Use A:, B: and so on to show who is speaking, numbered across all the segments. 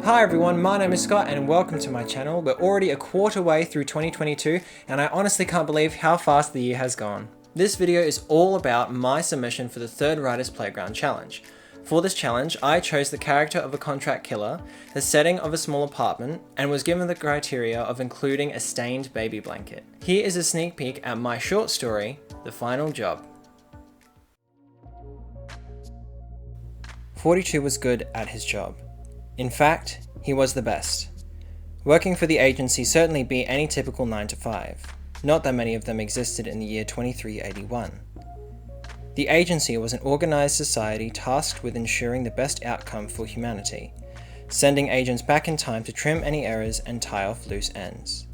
A: Hi everyone, my name is Scott and welcome to my channel. We're already a quarter way through 2022 and I honestly can't believe how fast the year has gone. This video is all about my submission for the third Writers Playground Challenge. For this challenge, I chose the character of a contract killer, the setting of a small apartment, and was given the criteria of including a stained baby blanket. Here is a sneak peek at my short story, The Final Job. 42 was good at his job. In fact, he was the best. Working for the agency certainly beat any typical 9 to 5. Not that many of them existed in the year 2381. The agency was an organized society tasked with ensuring the best outcome for humanity, sending agents back in time to trim any errors and tie off loose ends.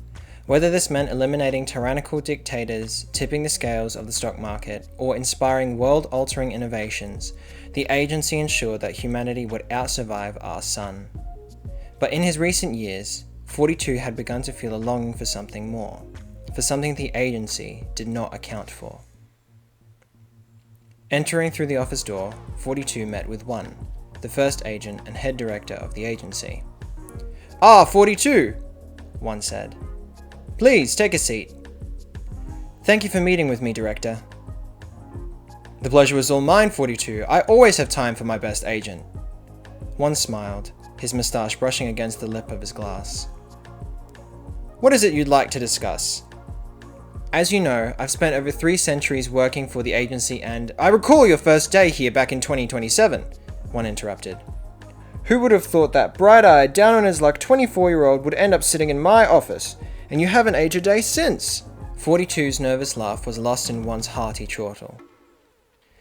A: Whether this meant eliminating tyrannical dictators, tipping the scales of the stock market, or inspiring world-altering innovations, the agency ensured that humanity would outsurvive our sun. But in his recent years, 42 had begun to feel a longing for something more, for something the agency did not account for. Entering through the office door, 42 met with one, the first agent and head director of the agency. "Ah, 42, one said. "Please, take a seat." "Thank you for meeting with me, Director." "The pleasure was all mine, 42. I always have time for my best agent." One smiled, his moustache brushing against the lip of his glass. "What is it you'd like to discuss?" "As you know, I've spent over 3 centuries working for the agency and—" "I recall your first day here back in 2027, one interrupted. "Who would have thought that bright-eyed, down-on-his-luck 24-year-old would end up sitting in my office? And you haven't aged a day since." 42's nervous laugh was lost in one's hearty chortle.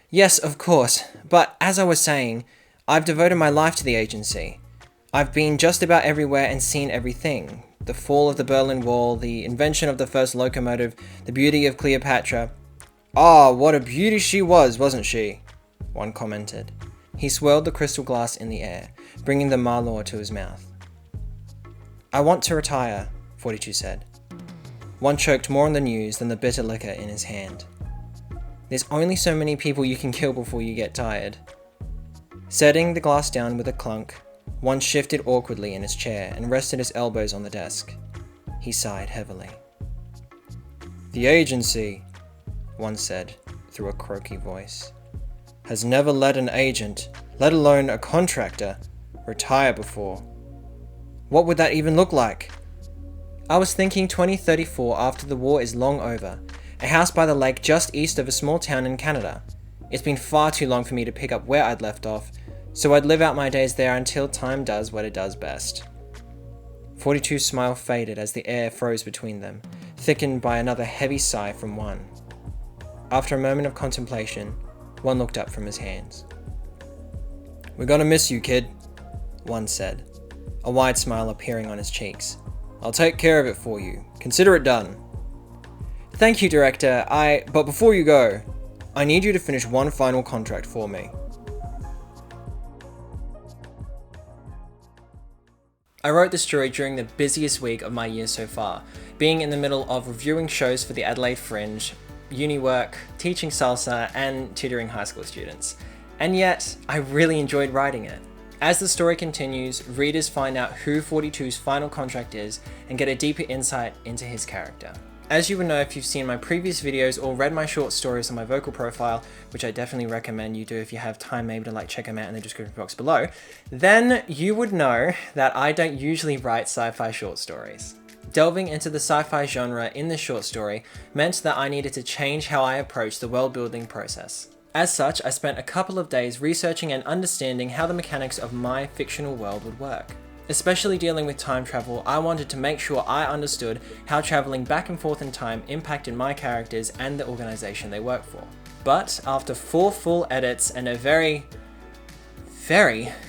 A: "Yes, of course, but as I was saying, I've devoted my life to the agency. I've been just about everywhere and seen everything. The fall of the Berlin Wall, the invention of the first locomotive, the beauty of Cleopatra." "Ah, what a beauty she was, wasn't she?" one commented. He swirled the crystal glass in the air, bringing the Malor to his mouth. "I want to retire," 42 said. One choked more on the news than the bitter liquor in his hand. "There's only so many people you can kill before you get tired." Setting the glass down with a clunk, one shifted awkwardly in his chair and rested his elbows on the desk. He sighed heavily. "The agency," one said through a croaky voice, "has never let an agent, let alone a contractor, retire before. What would that even look like?" "I was thinking 2034 after the war is long over, a house by the lake just east of a small town in Canada. It's been far too long for me to pick up where I'd left off, so I'd live out my days there until time does what it does best." 42's smile faded as the air froze between them, thickened by another heavy sigh from one. After a moment of contemplation, one looked up from his hands. "We're gonna miss you, kid," one said, a wide smile appearing on his cheeks. "I'll take care of it for you. Consider it done." "Thank you, Director. But before you go, I need you to finish one final contract for me." I wrote this story during the busiest week of my year so far, being in the middle of reviewing shows for the Adelaide Fringe, uni work, teaching salsa, and tutoring high school students. And yet, I really enjoyed writing it. As the story continues, readers find out who 42's final contract is and get a deeper insight into his character. As you would know if you've seen my previous videos or read my short stories on my vocal profile, which I definitely recommend you do if you have time maybe to check them out in the description box below, then you would know that I don't usually write sci-fi short stories. Delving into the sci-fi genre in this short story meant that I needed to change how I approach the world building process. As such, I spent a couple of days researching and understanding how the mechanics of my fictional world would work. Especially dealing with time travel, I wanted to make sure I understood how traveling back and forth in time impacted my characters and the organization they work for. But after 4 full edits and a very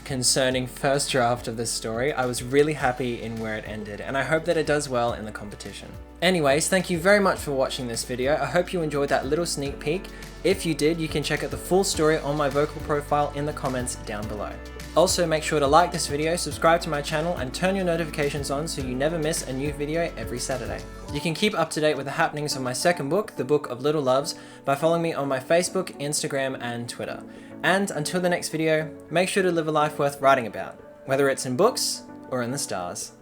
A: concerning first draft of this story, I was really happy in where it ended, and I hope that it does well in the competition. Anyways, thank you very much for watching this video. I hope you enjoyed that little sneak peek. If you did, you can check out the full story on my vocal profile in the comments down below. Also, make sure to like this video, subscribe to my channel, and turn your notifications on so you never miss a new video every Saturday. You can keep up to date with the happenings of my second book, The Book of Little Loves, by following me on my Facebook, Instagram, and Twitter. And until the next video, make sure to live a life worth writing about, whether it's in books or in the stars.